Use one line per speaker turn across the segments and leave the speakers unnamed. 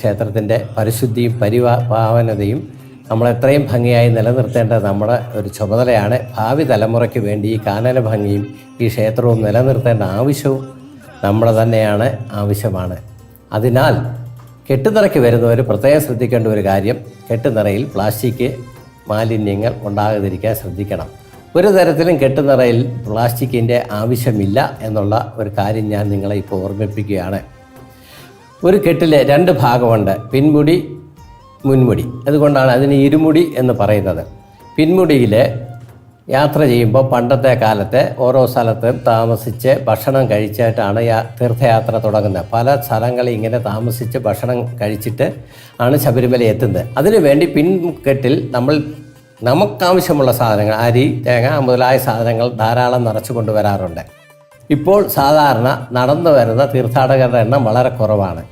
ക്ഷേത്രത്തിൻ്റെ പരിശുദ്ധിയും പാവനതയും നമ്മളെത്രയും ഭംഗിയായി നിലനിർത്തേണ്ടത് നമ്മുടെ ഒരു ചുമതലയാണ്. ഭാവി തലമുറയ്ക്ക് വേണ്ടി ഈ കാനന ഭംഗിയും ഈ ക്ഷേത്രവും നിലനിർത്തേണ്ട ആവശ്യവും നമ്മുടെ തന്നെയാണ് ആവശ്യമാണ്. അതിനാൽ കെട്ടുനിറയ്ക്ക് വരുന്നവർ പ്രത്യേകം ശ്രദ്ധിക്കേണ്ട ഒരു കാര്യം, കെട്ടുനിറയിൽ പ്ലാസ്റ്റിക് മാലിന്യങ്ങൾ ഉണ്ടാകാതിരിക്കാൻ ശ്രദ്ധിക്കണം. ഒരു തരത്തിലും കെട്ടുനിറയിൽ പ്ലാസ്റ്റിക്കിൻ്റെ ആവശ്യമില്ല എന്നുള്ള ഒരു കാര്യം ഞാൻ നിങ്ങളെ ഇപ്പോൾ ഓർമ്മിപ്പിക്കുകയാണ്. ഒരു കെട്ടിൽ 2 ഭാഗമുണ്ട്, പിൻമുടി മുൻമുടി. അതുകൊണ്ടാണ് അതിന് ഇരുമുടി എന്ന് പറയുന്നത്. പിൻമുടിയിൽ യാത്ര ചെയ്യുമ്പോൾ പണ്ടത്തെ കാലത്ത് ഓരോ സ്ഥലത്തും താമസിച്ച് ഭക്ഷണം കഴിച്ചിട്ടാണ് തീർത്ഥയാത്ര തുടങ്ങുന്നത്. പല സ്ഥലങ്ങളിൽ ഇങ്ങനെ താമസിച്ച് ഭക്ഷണം കഴിച്ചിട്ട് ആണ് ശബരിമല എത്തുന്നത്. അതിനുവേണ്ടി പിൻകെട്ടിൽ നമുക്കാവശ്യമുള്ള സാധനങ്ങൾ, അരി, തേങ്ങ മുതലായ സാധനങ്ങൾ ധാരാളം നിറച്ചു കൊണ്ടുവരാറുണ്ട്. ഇപ്പോൾ സാധാരണ നടന്നു വരുന്ന തീർത്ഥാടകരുടെ എണ്ണം വളരെ കുറവാണ്.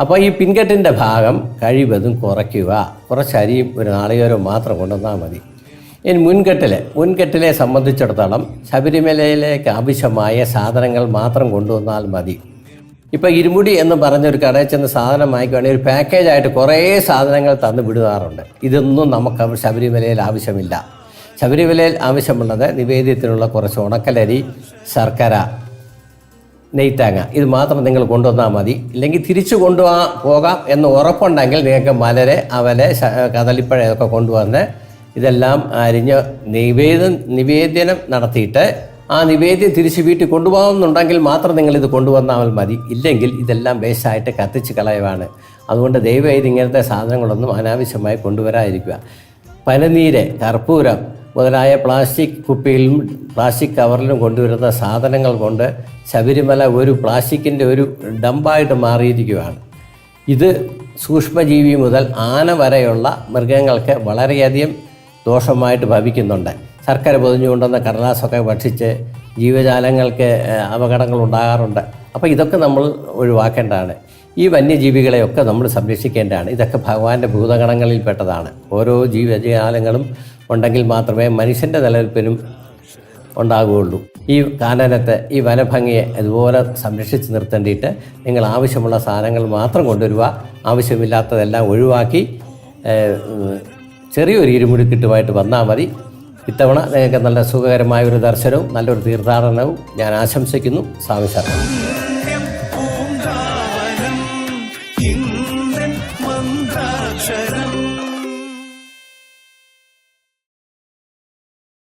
അപ്പോൾ ഈ പിൻകെട്ടിൻ്റെ ഭാഗം കഴിവതും കുറയ്ക്കുക. കുറച്ച് അരിയും ഒരു നാളികേരവും മാത്രം കൊണ്ടുവന്നാൽ മതി. ഇനി മുൻകെട്ടിലെ സംബന്ധിച്ചിടത്തോളം ശബരിമലയിലേക്ക് ആവശ്യമായ സാധനങ്ങൾ മാത്രം കൊണ്ടുവന്നാൽ മതി. ഇപ്പോൾ ഇരുമുടി എന്ന് പറഞ്ഞൊരു കടയിൽ ചെന്ന് സാധനം വാങ്ങിക്കുകയാണെങ്കിൽ ഒരു പാക്കേജായിട്ട് കുറേ സാധനങ്ങൾ തന്നു വിടുവാറുണ്ട്. ഇതൊന്നും നമുക്ക് ശബരിമലയിൽ ആവശ്യമില്ല. ശബരിമലയിൽ ആവശ്യമുള്ളത് നിവേദ്യത്തിനുള്ള കുറച്ച് ഉണക്കലരി, ശർക്കര, നെയ്ത്താങ്ങ, ഇത് മാത്രം നിങ്ങൾ കൊണ്ടുവന്നാൽ മതി. ഇല്ലെങ്കിൽ തിരിച്ചു പോകാം എന്ന് ഉറപ്പുണ്ടെങ്കിൽ നിങ്ങൾക്ക് മലര്, അവല്, കദളിപ്പഴം ഇതൊക്കെ കൊണ്ടുവന്ന് ഇതെല്ലാം അരിഞ്ഞ് നിവേദ്യം നടത്തിയിട്ട് ആ നിവേദ്യം തിരിച്ച് വീട്ടിൽ കൊണ്ടുപോകുന്നുണ്ടെങ്കിൽ മാത്രം നിങ്ങളിത് കൊണ്ടുവന്നാൽ മതി. ഇല്ലെങ്കിൽ ഇതെല്ലാം വേസ്റ്റായിട്ട് കത്തിച്ച് കളയുവാണ്. അതുകൊണ്ട് ദയവായി ഇങ്ങനത്തെ സാധനങ്ങളൊന്നും അനാവശ്യമായി കൊണ്ടുവരാതിരിക്കുക. പനിനീര്, കർപ്പൂരം മുതലായ പ്ലാസ്റ്റിക് കുപ്പിയിലും പ്ലാസ്റ്റിക് കവറിലും കൊണ്ടുവരുന്ന സാധനങ്ങൾ കൊണ്ട് ശബരിമല ഒരു പ്ലാസ്റ്റിക്കിൻ്റെ ഒരു ഡമ്പായിട്ട് മാറിയിരിക്കുകയാണ്. ഇത് സൂക്ഷ്മജീവി മുതൽ ആന വരെയുള്ള മൃഗങ്ങൾക്ക് വളരെയധികം ദോഷമായിട്ട് ഭവിക്കുന്നുണ്ട്. ശർക്കര പൊതിഞ്ഞുകൊണ്ടുവന്ന കടലാസൊക്കെ ഭക്ഷിച്ച് ജീവജാലങ്ങൾക്ക് അപകടങ്ങൾ ഉണ്ടാകാറുണ്ട്. അപ്പോൾ ഇതൊക്കെ നമ്മൾ ഒഴിവാക്കേണ്ടതാണ്. ഈ വന്യജീവികളെയൊക്കെ നമ്മൾ സംരക്ഷിക്കേണ്ടതാണ്. ഇതൊക്കെ ഭഗവാന്റെ ഭൂതഗണങ്ങളിൽപ്പെട്ടതാണ്. ഓരോ ജീവജാലങ്ങളും ഉണ്ടെങ്കിൽ മാത്രമേ മനുഷ്യൻ്റെ നിലനിൽപ്പിനും ഉണ്ടാകുകയുള്ളൂ. ഈ കാനനത്തെ, ഈ വനഭംഗിയെ ഇതുപോലെ സംരക്ഷിച്ച് നിർത്തേണ്ടിയിട്ട് നിങ്ങൾ ആവശ്യമുള്ള സാധനങ്ങൾ മാത്രം കൊണ്ടുവരിക. ആവശ്യമില്ലാത്തതെല്ലാം ഒഴിവാക്കി ചെറിയൊരു ഇരുമുടിക്കെട്ടുമായിട്ട് വന്നാൽ മതി. ഇത്തവണ നിങ്ങൾക്ക് നല്ല സുഖകരമായ ഒരു ദർശനവും നല്ലൊരു തീർത്ഥാടനവും ഞാൻ ആശംസിക്കുന്നു. സ്വാമി ശരണം.